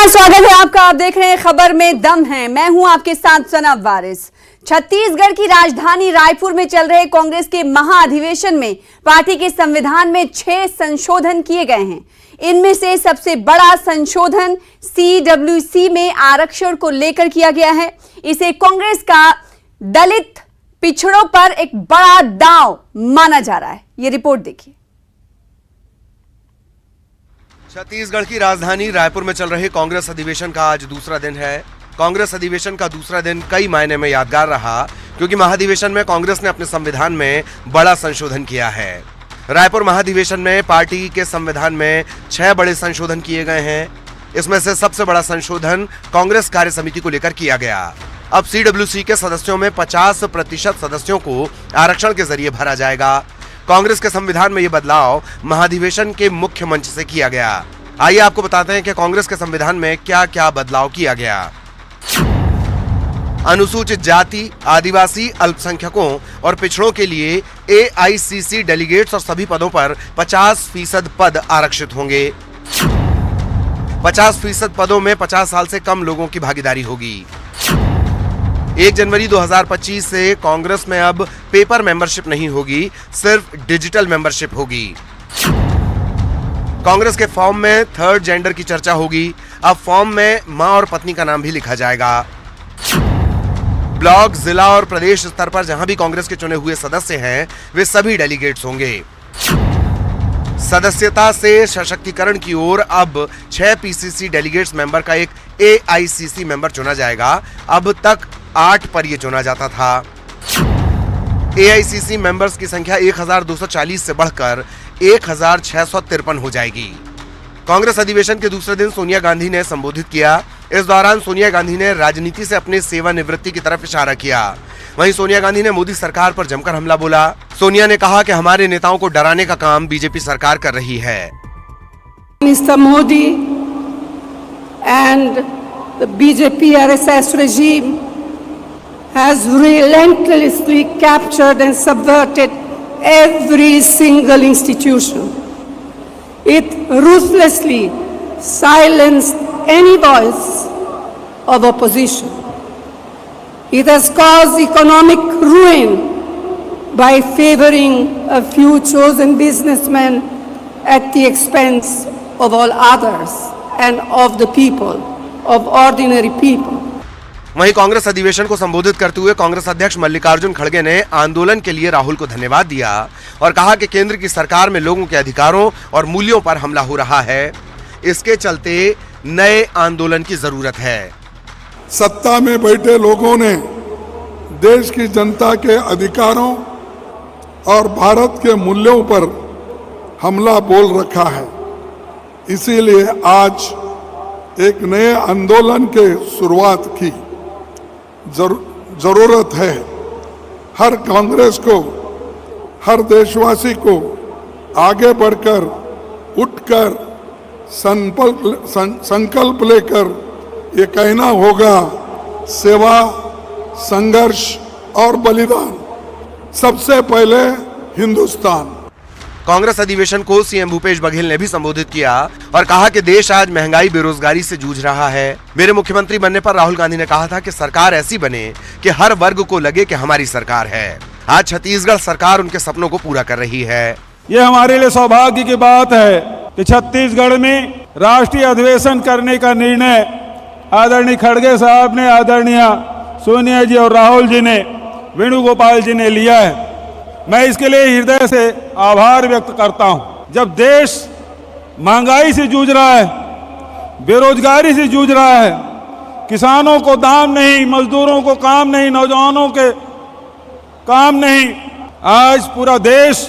नमस्कार, स्वागत है आपका। आप देख रहे हैं खबर में दम है। मैं हूं आपके साथ सना वारिस। छत्तीसगढ़ की राजधानी रायपुर में चल रहे कांग्रेस के महाअधिवेशन में पार्टी के संविधान में 6 संशोधन किए गए हैं। इनमें से सबसे बड़ा संशोधन CWC में आरक्षण को लेकर किया गया है। इसे कांग्रेस का दलित पिछड़ों पर एक बड़ा दांव माना जा रहा है। ये रिपोर्ट देखिए। छत्तीसगढ़ की राजधानी रायपुर में चल रहे कांग्रेस अधिवेशन का आज दूसरा दिन है। कांग्रेस अधिवेशन का दूसरा दिन कई मायने में यादगार रहा, क्योंकि महाधिवेशन में कांग्रेस ने अपने संविधान में बड़ा संशोधन किया है। रायपुर महाधिवेशन में पार्टी के संविधान में 6 बड़े संशोधन किए गए हैं। इसमें से सबसे बड़ा संशोधन कांग्रेस कार्य समिति को लेकर किया गया। अब CWC के सदस्यों में 50% सदस्यों को आरक्षण के जरिए भरा जाएगा। कांग्रेस के संविधान में यह बदलाव महाधिवेशन के मुख्य मंच से किया गया। आइए आपको बताते हैं कि कांग्रेस के संविधान में क्या क्या बदलाव किया गया। अनुसूचित जाति, आदिवासी, अल्पसंख्यकों और पिछड़ों के लिए AICC डेलीगेट्स और सभी पदों पर 50% पद आरक्षित होंगे। 50% पदों में 50 साल से कम लोगों की भागीदारी होगी। 1 जनवरी 2025 से कांग्रेस में अब पेपर मेंबरशिप नहीं होगी, सिर्फ डिजिटल मेंबरशिप होगी। कांग्रेस के फॉर्म में 3rd जेंडर की चर्चा होगी। अब फॉर्म में मां और पत्नी का नाम भी लिखा जाएगा। ब्लॉक, जिला और प्रदेश स्तर पर जहां भी कांग्रेस के चुने हुए सदस्य हैं, वे सभी डेलीगेट्स होंगे। सदस्यता से सशक्तिकरण की ओर अब 6 PCC डेलीगेट्स मेंबर का एक AICC मेंबर चुना जाएगा। अब तक 8 पर यह चुना जाता था। AICC मेंबर्स की संख्या 1240 से बढ़कर 1653 हो जाएगी। कांग्रेस अधिवेशन के दूसरे दिन सोनिया गांधी ने संबोधित किया। इस दौरान सोनिया गांधी ने राजनीति से अपने सेवानिवृत्ति की तरफ इशारा किया। वहीं सोनिया गांधी ने मोदी सरकार पर जमकर हमला बोला। सोनिया ने कहा कि हमारे नेताओं को डराने का काम बीजेपी सरकार कर रही है। Mister Modi and the BJP RSS regime has relentlessly captured and subverted every single institution. It ruthlessly silenced any voice of opposition. It has caused economic ruin by favoring a few chosen businessmen at the expense of all others and of the people, of ordinary people. वहीं कांग्रेस अधिवेशन को संबोधित करते हुए कांग्रेस अध्यक्ष मल्लिकार्जुन खड़गे ने आंदोलन के लिए राहुल को धन्यवाद दिया और कहा कि केंद्र की सरकार में लोगों के अधिकारों और मूल्यों पर हमला हो रहा है। इसके चलते नए आंदोलन की जरूरत है। सत्ता में बैठे लोगों ने देश की जनता के अधिकारों और भारत के मूल्यों पर हमला बोल रखा है। इसीलिए आज एक नए आंदोलन के शुरुआत की जरूरत है। हर कांग्रेस को, हर देशवासी को आगे बढ़कर, उठकर संकल्प लेकर ये कहना होगा, सेवा, संघर्ष और बलिदान, सबसे पहले हिंदुस्तान। कांग्रेस अधिवेशन को CM भूपेश बघेल ने भी संबोधित किया और कहा कि देश आज महंगाई, बेरोजगारी से जूझ रहा है। मेरे मुख्यमंत्री बनने पर राहुल गांधी ने कहा था कि सरकार ऐसी बने कि हर वर्ग को लगे कि हमारी सरकार है। आज छत्तीसगढ़ सरकार उनके सपनों को पूरा कर रही है। ये हमारे लिए सौभाग्य की बात है कि छत्तीसगढ़ में राष्ट्रीय अधिवेशन करने का निर्णय आदरणीय खड़गे साहब ने, आदरणीय सोनिया जी और राहुल जी ने, वेणुगोपाल जी ने लिया है। मैं इसके लिए हृदय से आभार व्यक्त करता हूं। जब देश महंगाई से जूझ रहा है, बेरोजगारी से जूझ रहा है, किसानों को दाम नहीं, मजदूरों को काम नहीं, नौजवानों के काम नहीं, आज पूरा देश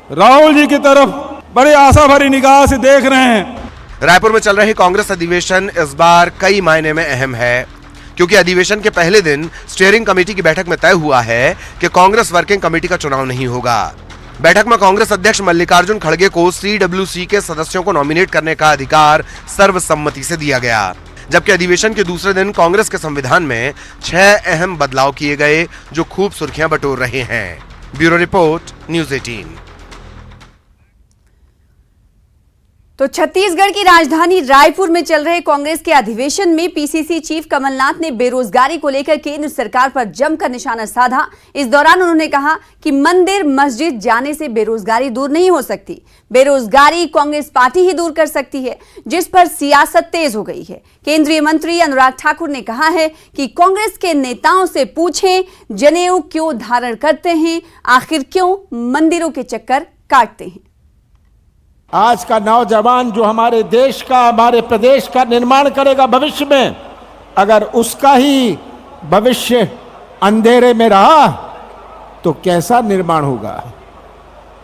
राहुल जी की तरफ बड़े आशा भरी निगाह से देख रहे हैं। रायपुर में चल रही कांग्रेस अधिवेशन इस बार कई मायने में अहम है, क्योंकि अधिवेशन के पहले दिन स्टीयरिंग कमेटी की बैठक में तय हुआ है कि कांग्रेस वर्किंग कमेटी का चुनाव नहीं होगा। बैठक में कांग्रेस अध्यक्ष मल्लिकार्जुन खड़गे को CWC के सदस्यों को नॉमिनेट करने का अधिकार सर्वसम्मति से दिया गया। जबकि अधिवेशन के दूसरे दिन कांग्रेस के संविधान में 6 अहम बदलाव किए गए, जो खूब सुर्खियां बटोर रहे हैं। Bureau report, News 18। तो छत्तीसगढ़ की राजधानी रायपुर में चल रहे कांग्रेस के अधिवेशन में पीसीसी चीफ कमलनाथ ने बेरोजगारी को लेकर केंद्र सरकार पर जमकर निशाना साधा। इस दौरान उन्होंने कहा कि मंदिर मस्जिद जाने से बेरोजगारी दूर नहीं हो सकती, बेरोजगारी कांग्रेस पार्टी ही दूर कर सकती है, जिस पर सियासत तेज हो गई है। केंद्रीय मंत्री अनुराग ठाकुर ने कहा है कि कांग्रेस के नेताओं से पूछें जनेऊ क्यों धारण करते हैं, आखिर क्यों मंदिरों के चक्कर काटते हैं। आज का नौजवान जो हमारे देश का, हमारे प्रदेश का निर्माण करेगा भविष्य में, अगर उसका ही भविष्य अंधेरे में रहा तो कैसा निर्माण होगा।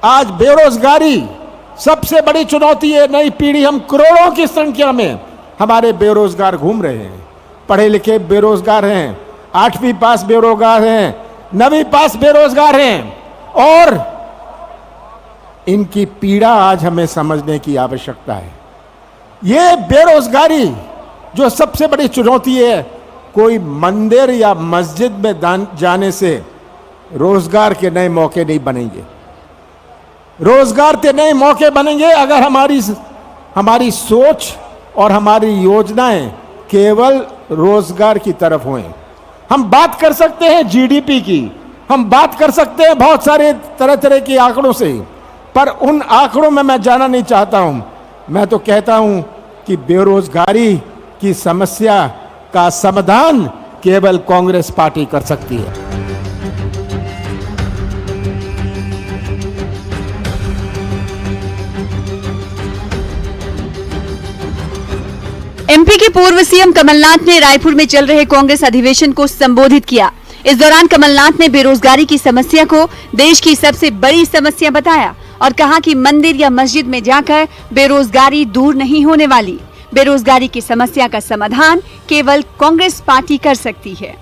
आज बेरोजगारी सबसे बड़ी चुनौती है। नई पीढ़ी, हम करोड़ों की संख्या में हमारे बेरोजगार घूम रहे हैं। पढ़े लिखे बेरोजगार हैं, 8वीं पास बेरोजगार हैं, 9वीं पास बेरोजगार हैं, और इनकी पीड़ा आज हमें समझने की आवश्यकता है। ये बेरोजगारी जो सबसे बड़ी चुनौती है, कोई मंदिर या मस्जिद में जाने से रोजगार के नए मौके नहीं बनेंगे। रोजगार के नए मौके बनेंगे अगर हमारी सोच और हमारी योजनाएं केवल रोजगार की तरफ हों। हम बात कर सकते हैं जीडीपी की, हम बात कर सकते हैं बहुत सारे तरह तरह के आंकड़ों से, पर उन आंकड़ों में मैं जाना नहीं चाहता हूं। मैं तो कहता हूं कि बेरोजगारी की समस्या का समाधान केवल कांग्रेस पार्टी कर सकती है। एमपी के पूर्व सीएम कमलनाथ ने रायपुर में चल रहे कांग्रेस अधिवेशन को संबोधित किया। इस दौरान कमलनाथ ने बेरोजगारी की समस्या को देश की सबसे बड़ी समस्या बताया और कहा कि मंदिर या मस्जिद में जाकर बेरोजगारी दूर नहीं होने वाली। बेरोजगारी की समस्या का समाधान केवल कांग्रेस पार्टी कर सकती है।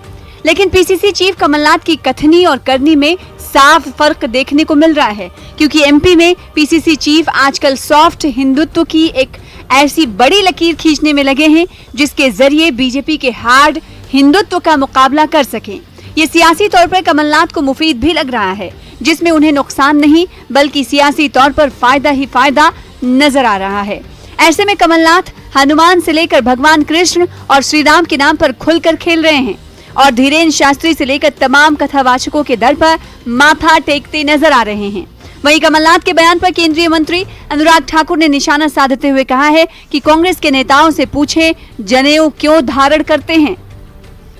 लेकिन पीसीसी चीफ कमलनाथ की कथनी और करनी में साफ फर्क देखने को मिल रहा है, क्योंकि एमपी में पीसीसी चीफ आजकल सॉफ्ट हिंदुत्व की एक ऐसी बड़ी लकीर खींचने में लगे हैं जिसके जरिए बीजेपी के हार्ड हिंदुत्व का मुकाबला कर सकें। ये सियासी तौर पर कमलनाथ को मुफीद भी लग रहा है, जिसमें उन्हें नुकसान नहीं बल्कि सियासी तौर पर फायदा ही फायदा नजर आ रहा है। ऐसे में कमलनाथ हनुमान से लेकर भगवान कृष्ण और श्री राम के नाम पर खुलकर खेल रहे हैं और धीरेन्द्र शास्त्री से लेकर तमाम कथावाचकों के दर पर माथा टेकते नजर आ रहे हैं। वहीं कमलनाथ के बयान पर केंद्रीय मंत्री अनुराग ठाकुर ने निशाना साधते हुए कहा है कि कांग्रेस के नेताओं से पूछें जनेऊ क्यों धारण करते हैं,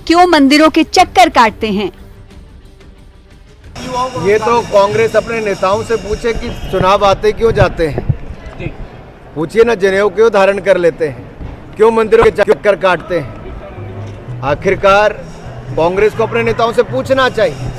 क्यों मंदिरों के चक्कर काटते हैं। ये तो कांग्रेस अपने नेताओं से पूछे कि चुनाव आते क्यों जाते हैं। पूछिए ना, जनेऊ क्यों धारण कर लेते हैं, क्यों मंदिरों के चक्कर काटते हैं। आखिरकार कांग्रेस को अपने नेताओं से पूछना चाहिए।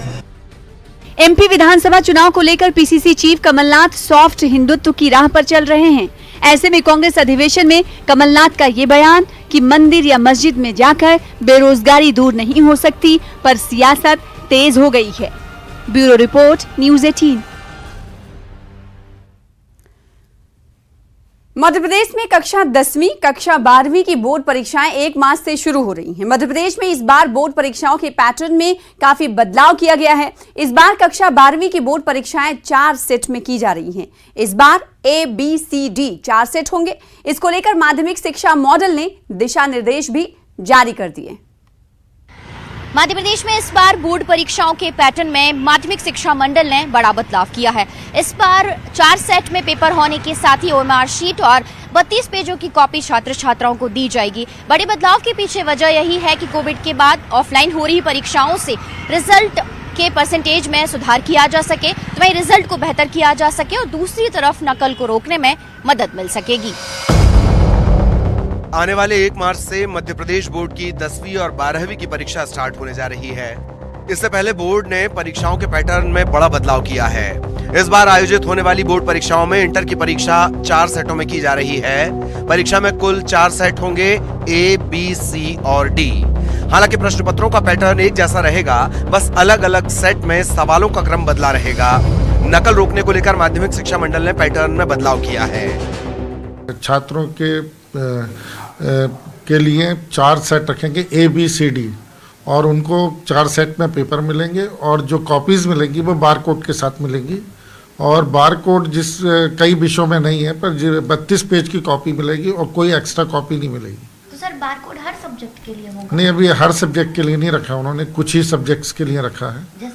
एमपी विधानसभा चुनाव को लेकर PCC chief Kamal Nath soft Hindutva की राह पर चल रहे हैं। ऐसे में कांग्रेस अधिवेशन में कमलनाथ का ये बयान कि मंदिर या मस्जिद में जाकर बेरोजगारी दूर नहीं हो सकती पर सियासत तेज हो गई है। Bureau report, news 18। Madhya Pradesh में कक्षा 10वीं, कक्षा 12वीं की बोर्ड परीक्षाएं 1 मार्च से शुरू हो रही हैं। मध्य प्रदेश में इस बार बोर्ड परीक्षाओं के पैटर्न में काफी बदलाव किया गया है। इस बार कक्षा 12वीं की बोर्ड परीक्षाएं 4 सेट में की जा रही हैं। इस बार ABCD 4 सेट होंगे। इसको लेकर माध्यमिक शिक्षा मॉडल ने दिशा निर्देश भी जारी कर दिए। मध्य प्रदेश में इस बार बोर्ड परीक्षाओं के पैटर्न में माध्यमिक शिक्षा मंडल ने बड़ा बदलाव किया है। इस बार 4 सेट में पेपर होने के साथ ही OMR शीट और 32 पेजों की कॉपी छात्र छात्राओं को दी जाएगी। बड़े बदलाव के पीछे वजह यही है कि कोविड के बाद ऑफलाइन हो रही परीक्षाओं से रिजल्ट के परसेंटेज में सुधार किया जा सके, तो वहीं रिजल्ट को बेहतर किया जा सके और दूसरी तरफ नकल को रोकने में मदद मिल सकेगी। आने वाले 1 मार्च से मध्य प्रदेश बोर्ड की 10वीं और 12वीं की परीक्षा स्टार्ट होने जा रही है। इससे पहले बोर्ड ने परीक्षाओं के पैटर्न में बड़ा बदलाव किया है। इस बार आयोजित होने वाली बोर्ड परीक्षाओं में इंटर की परीक्षा 4 सेटों में की जा रही है। परीक्षा में कुल 4 सेट होंगे, A, B, C और D। हालांकि प्रश्न पत्रों का पैटर्न एक जैसा रहेगा, बस अलग अलग सेट में सवालों का क्रम बदला रहेगा। नकल रोकने को लेकर माध्यमिक शिक्षा मंडल ने पैटर्न में बदलाव किया है। छात्रों के लिए 4 सेट रखेंगे ABCD और उनको 4 सेट में पेपर मिलेंगे और जो कॉपीज मिलेंगी वो बार कोड के साथ मिलेंगी और बार कोड जिस कई विषयों में नहीं है, पर 32 पेज की कॉपी मिलेगी और कोई एक्स्ट्रा कॉपी नहीं मिलेगी। तो सर बारकोड हर सब्जेक्ट के लिए होगा? नहीं, अभी हर सब्जेक्ट के लिए नहीं रखा, उन्होंने कुछ ही सब्जेक्ट्स के लिए रखा है।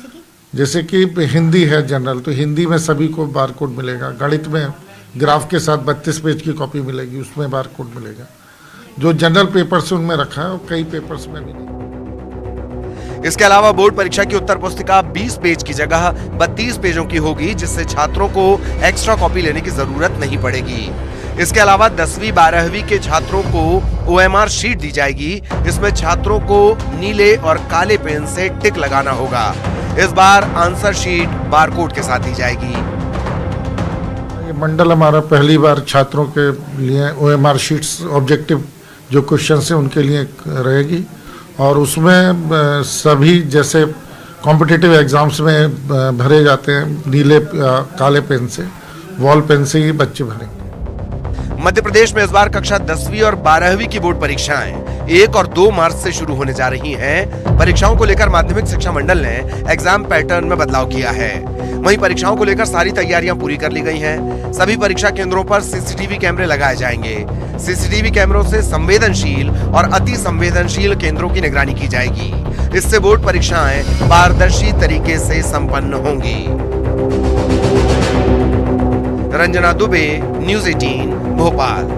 जैसे कि हिंदी है जनरल, तो हिंदी में सभी को बार कोड मिलेगा। गणित में ग्राफ के साथ 32 पेज की कॉपी मिलेगी, उसमें बार कोड मिलेगा। जो जनरल पेपर्स उनमें रखा है और कई पेपर्स में भी नहीं। इसके अलावा बोर्ड परीक्षा की उत्तर पुस्तिका 20 पेज की जगह 32 पेजों की होगी, जिससे छात्रों को एक्स्ट्रा कॉपी लेने की जरूरत नहीं पड़ेगी। इसके अलावा 10वीं 12वीं के छात्रों को OMR शीट दी जाएगी। इसमें छात्रों को नीले और काले पेन से टिक लगाना होगा। इस बार आंसर शीट बारकोड के साथ दी जाएगी। ये मंडल हमारा पहली बार छात्रों के लिए OMR शीट्स ऑब्जेक्टिव जो क्वेश्चन है उनके लिए रहेगी, और उसमें सभी जैसे कॉम्पिटिटिव एग्जाम्स में भरे जाते हैं नीले काले पेन से, वॉल पेन से ही बच्चे भरेंगे। मध्य प्रदेश में इस बार कक्षा 10वीं और 12वीं की बोर्ड परीक्षाएं 1 और 2 मार्च से शुरू होने जा रही हैं। परीक्षाओं को लेकर माध्यमिक शिक्षा मंडल ने एग्जाम पैटर्न में बदलाव किया है। वहीं परीक्षाओं को लेकर सारी तैयारियां पूरी कर ली गई हैं। सभी परीक्षा केंद्रों पर सीसीटीवी कैमरे लगाए जाएंगे। सीसीटीवी कैमरों से संवेदनशील और अति संवेदनशील केंद्रों की निगरानी की जाएगी। इससे बोर्ड परीक्षाएं पारदर्शी तरीके से संपन्न होंगी। रंजना दुबे, न्यूज़ 18, भोपाल।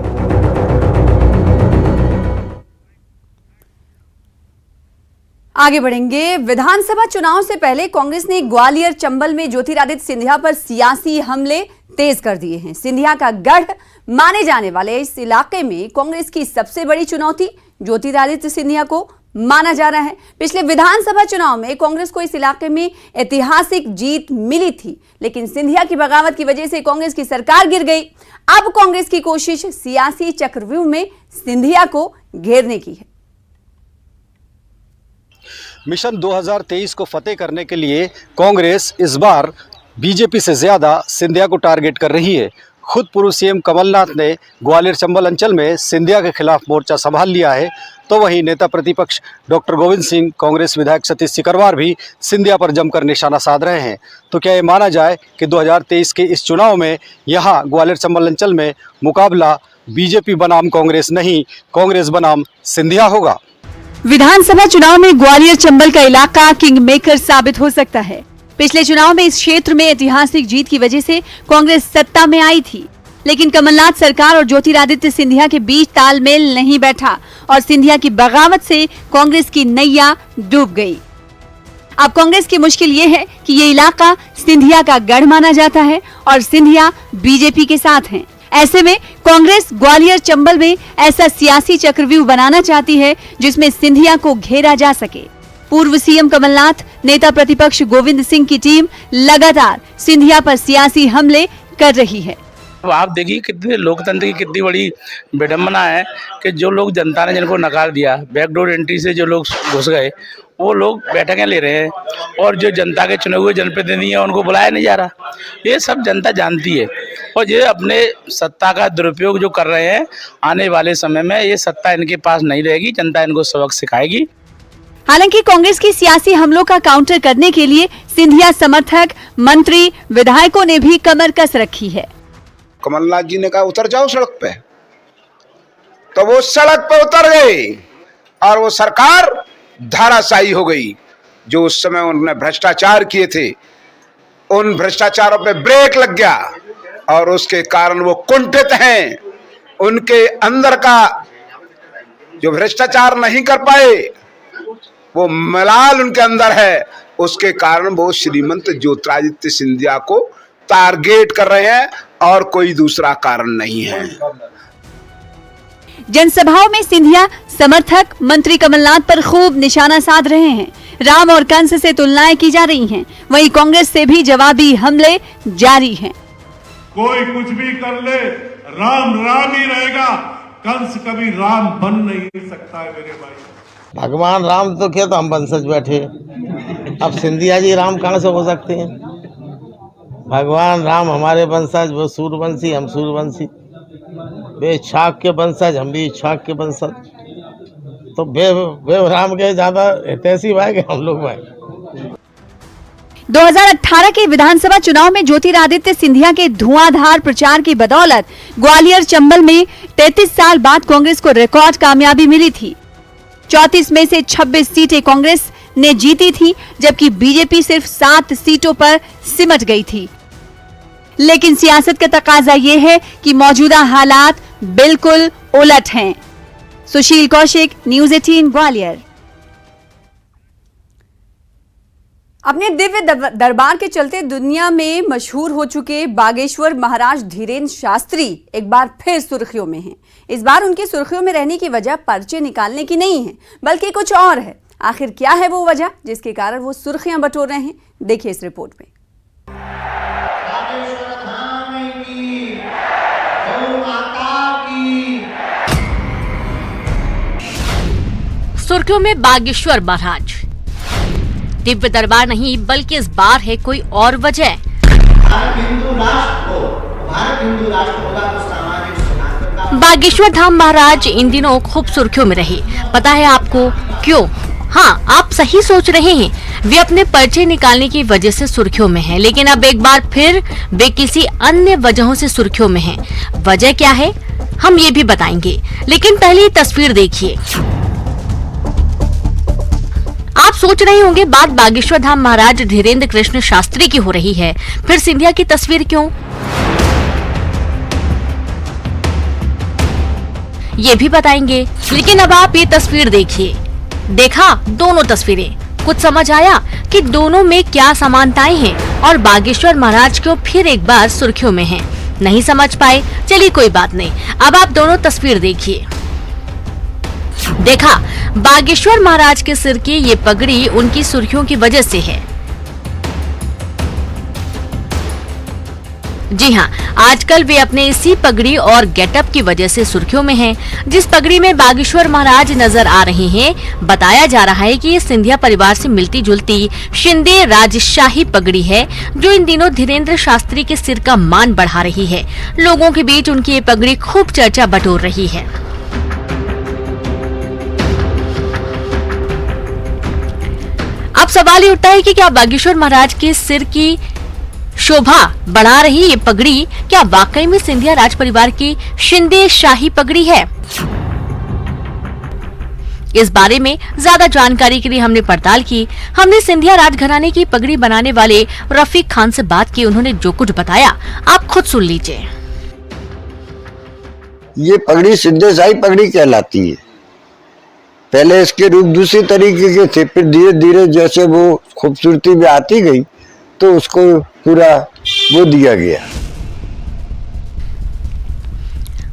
आगे बढ़ेंगे। विधानसभा चुनाव से पहले कांग्रेस ने ग्वालियर चंबल में ज्योतिरादित्य सिंधिया पर सियासी हमले तेज कर दिए हैं। सिंधिया का गढ़ माने जाने वाले इस इलाके में कांग्रेस की सबसे बड़ी चुनौती ज्योतिरादित्य सिंधिया को माना जा रहा है। पिछले विधानसभा चुनाव में कांग्रेस को इस इलाके में ऐतिहासिक जीत मिली थी, लेकिन सिंधिया की बगावत की वजह से कांग्रेस की सरकार गिर गई। अब कांग्रेस की कोशिश सियासी चक्रव्यूह में सिंधिया को घेरने की है। मिशन 2023 को फतेह करने के लिए कांग्रेस इस बार बीजेपी से ज्यादा सिंधिया को टारगेट कर रही है। खुद पूर्व सीएम कमलनाथ ने ग्वालियर चंबल अंचल में सिंधिया के खिलाफ मोर्चा संभाल लिया है, तो वहीं नेता प्रतिपक्ष डॉक्टर गोविंद सिंह, कांग्रेस विधायक सतीश सिकरवार भी सिंधिया पर जमकर निशाना साध रहे हैं। तो क्या ये माना जाए कि 2023 के इस चुनाव में यहाँ ग्वालियर चंबल अंचल में मुकाबला बीजेपी बनाम कांग्रेस नहीं, कांग्रेस बनाम सिंधिया होगा? विधानसभा चुनाव में ग्वालियर चंबल का इलाका किंग मेकर साबित हो सकता है। पिछले चुनाव में इस क्षेत्र में ऐतिहासिक जीत की वजह से कांग्रेस सत्ता में आई थी, लेकिन कमलनाथ सरकार और ज्योतिरादित्य सिंधिया के बीच तालमेल नहीं बैठा और सिंधिया की बगावत से कांग्रेस की नैया डूब गई। अब कांग्रेस की मुश्किल ये है कि ये इलाका सिंधिया का गढ़ माना जाता है और सिंधिया बीजेपी के साथ हैं। ऐसे में कांग्रेस ग्वालियर चंबल में ऐसा सियासी चक्रव्यूह बनाना चाहती है जिसमें सिंधिया को घेरा जा सके। पूर्व सीएम कमलनाथ, नेता प्रतिपक्ष गोविंद सिंह की टीम लगातार सिंधिया पर सियासी हमले कर रही है। अब आप देखिए कितने लोकतंत्र की कितनी बड़ी विडंबना है कि जो लोग जनता ने जिनको नकार दिया, बैकडोर एंट्री से जो लोग घुस गए, वो लोग बैठकें ले रहे हैं और जो जनता के चुने हुए जनप्रतिनिधि हैं उनको बुलाया नहीं जा रहा। ये सब जनता जानती है और ये अपने सत्ता का दुरुपयोग जो कर रहे हैं, आने वाले समय में ये सत्ता इनके पास नहीं रहेगी, जनता इनको सबक सिखाएगी। हालांकि कांग्रेस की सियासी हमलों का काउंटर करने के लिए सिंधिया समर्थक, मंत्री, विधायकों ने भी कमर कस रखी है। कमलनाथ जी ने कहा उतर जाओ सड़क पे, तो वो सड़क पे उतर गए और वो सरकार धाराशायी हो गई। जो उस समय उन्होंने भ्रष्टाचार किए थे, उन भ्रष्टाचारों पे ब्रेक लग गया और उसके कारण वो कुंठित हैं। उनके अंदर का जो भ्रष्टाचार नहीं कर पाए, वो मलाल उनके अंदर है, उसके कारण वो श्रीमंत ज्योतिरादित्य सिंधिया को टारगेट कर रहे हैं और कोई दूसरा कारण नहीं है। जनसभाओं में सिंधिया समर्थक मंत्री कमलनाथ पर खूब निशाना साध रहे हैं। राम और कंस से तुलनाएं की जा रही हैं, वहीं कांग्रेस से भी जवाबी हमले जारी हैं। कोई कुछ भी कर ले, राम राम ही रहेगा, कंस कभी राम बन नहीं सकता है मेरे भाई। भगवान राम तो क्या, तो हम वंशज बैठे, अब सिंधिया जी राम कहाँ से हो सकते हैं? भगवान राम हमारे वंशज, वो सूर्यवंशी, हम सूर्यवंशी, वे इच्छाक के वंशज, हम भी इच्छाक के वंशज, तो वे राम के ज्यादा हितैषी भाई के हम लोग भाई। 2018 के विधानसभा चुनाव में ज्योतिरादित्य सिंधिया के धुआंधार प्रचार की बदौलत ग्वालियर चंबल में 33 साल बाद कांग्रेस को रिकॉर्ड कामयाबी मिली थी। 34 में से 26 सीटें कांग्रेस ने जीती थी, जबकि बीजेपी सिर्फ 7 सीटों पर सिमट गई थी। लेकिन सियासत का तकाजा ये है कि मौजूदा हालात बिल्कुल उलट हैं। सुशील कौशिक, न्यूज़ 18 ग्वालियर। अपने दिव्य दरबार के चलते दुनिया में मशहूर हो चुके बागेश्वर महाराज धीरेन्द्र शास्त्री एक बार फिर सुर्खियों में हैं। इस बार उनकी सुर्खियों में रहने की वजह पर्चे निकालने की नहीं है, बल्कि कुछ और है। आखिर क्या है वो वजह जिसके कारण वो सुर्खियां बटोर रहे हैं? देखिए इस रिपोर्ट में। सुर्खियों में बागेश्वर महाराज। दिव्य दरबार नहीं, बल्कि इस बार है कोई और वजह। बागेश्वर धाम महाराज इन दिनों खूब सुर्खियों में रहे। पता है आपको क्यों? हाँ, आप सही सोच रहे हैं, वे अपने पर्चे निकालने की वजह से सुर्खियों में हैं। लेकिन अब एक बार फिर वे किसी अन्य वजहों से सुर्खियों में हैं। वजह क्या है, हम ये भी बताएंगे। लेकिन पहले तस्वीर देखिए। आप सोच रहे होंगे बात बागेश्वर धाम महाराज धीरेन्द्र कृष्ण शास्त्री की हो रही है, फिर सिंधिया की तस्वीर क्यों? ये भी बताएंगे। लेकिन अब आप ये तस्वीर देखिए। देखा दोनों तस्वीरें, कुछ समझ आया कि दोनों में क्या समानताएं हैं और बागेश्वर महाराज क्यों फिर एक बार सुर्खियों में हैं? नहीं समझ पाए? चलिए कोई बात नहीं, अब आप दोनों तस्वीर देखिए। देखा, बागेश्वर महाराज के सिर की ये पगड़ी उनकी सुर्खियों की वजह से है। जी हाँ, आजकल वे अपने इसी पगड़ी और गेटअप की वजह से सुर्खियों में हैं। जिस पगड़ी में बागेश्वर महाराज नजर आ रहे हैं, बताया जा रहा है कि ये सिंधिया परिवार से मिलती जुलती शिंदे राजशाही पगड़ी है, जो इन दिनों धीरेन्द्र शास्त्री के सिर का मान बढ़ा रही है। लोगों के बीच उनकी ये पगड़ी खूब चर्चा बटोर रही है। अब सवाल ये उठता है कि क्या बागेश्वर महाराज के सिर की शोभा बढ़ा रही ये पगड़ी क्या वाकई में सिंधिया राज परिवार की शिंदे शाही पगड़ी है? इस बारे में ज्यादा जानकारी के लिए हमने पड़ताल की। हमने सिंधिया राजघराने की पगड़ी बनाने वाले रफीक खान से बात की। उन्होंने जो कुछ बताया आप खुद सुन लीजिए। ये पगड़ी सिंधे शाही पगड़ी कहलाती है। पहले इसके रूप दूसरी तरीके के थे, फिर धीरे धीरे जैसे वो खूबसूरती में आती गई तो उसको पूरा वो दिया गया।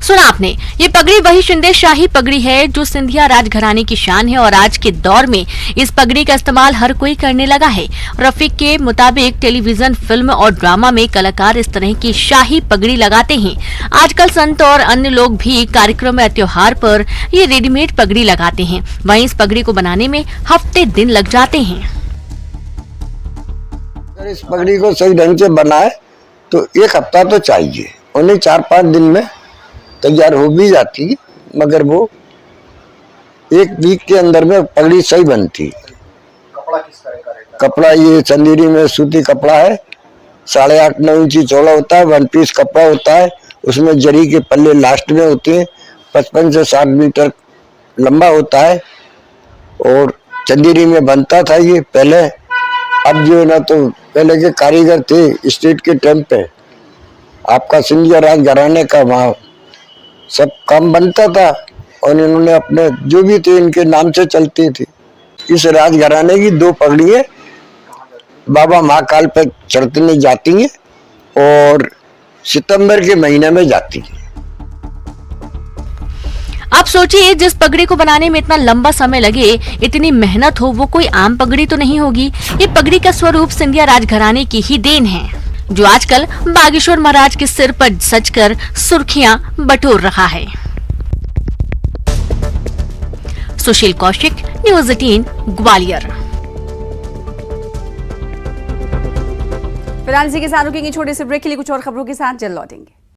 सुना आपने, ये पगड़ी वही शिंदे शाही पगड़ी है जो सिंधिया राजघराने की शान है और आज के दौर में इस पगड़ी का इस्तेमाल हर कोई करने लगा है। रफीक के मुताबिक टेलीविजन, फिल्म और ड्रामा में कलाकार इस तरह की शाही पगड़ी लगाते हैं। आजकल संत और अन्य लोग भी कार्यक्रम या त्योहार पर ये रेडीमेड पगड़ी लगाते हैं। वहीं इस पगड़ी को बनाने में हफ्ते दिन लग जाते हैं। अगर इस पगड़ी को सही ढंग से बनाए तो 1 हफ्ता तो चाहिए, उन्हें 4-5 दिन में तैयार हो भी जाती है, मगर वो 1 वीक के अंदर में पगड़ी सही बनती है। कपड़ा किस तरह का रहता है? कपड़ा ये चंदेरी में सूती कपड़ा है, 8.5-9 इंची चौड़ा होता है, 1 पीस कपड़ा होता है। उसमें जरी के पल्ले लास्ट में होते हैं, 55 से 60 मीटर लंबा होता है और चंदेरी में बनता था ये पहले। अब जो है ना, तो पहले के कारीगर थे स्टेट के टाइम पे, आपका सिंधिया राजघराने का वहाँ सब काम बनता था और इन्होंने अपने जो भी थे इनके नाम से चलते थे। इस राजघराने की 2 पगड़ियाँ बाबा महाकाल पर चढ़ने जाती हैं और सितंबर के महीने में जाती हैं। आप सोचिए, जिस पगड़ी को बनाने में इतना लंबा समय लगे, इतनी मेहनत हो, वो कोई आम पगड़ी तो नहीं होगी। ये पगड़ी का स्वरूप सिंधिया राजघराने की ही देन है, जो आजकल बागेश्वर महाराज के सिर पर सजकर सुर्खियां बटोर रहा है। सुशील कौशिक, न्यूज़ 18 ग्वालियर। फिलहाल इसी के साथ रुकेंगे छोटे से ब्रेक के लिए। कुछ और खबरों के साथ जल्द लौटेंगे।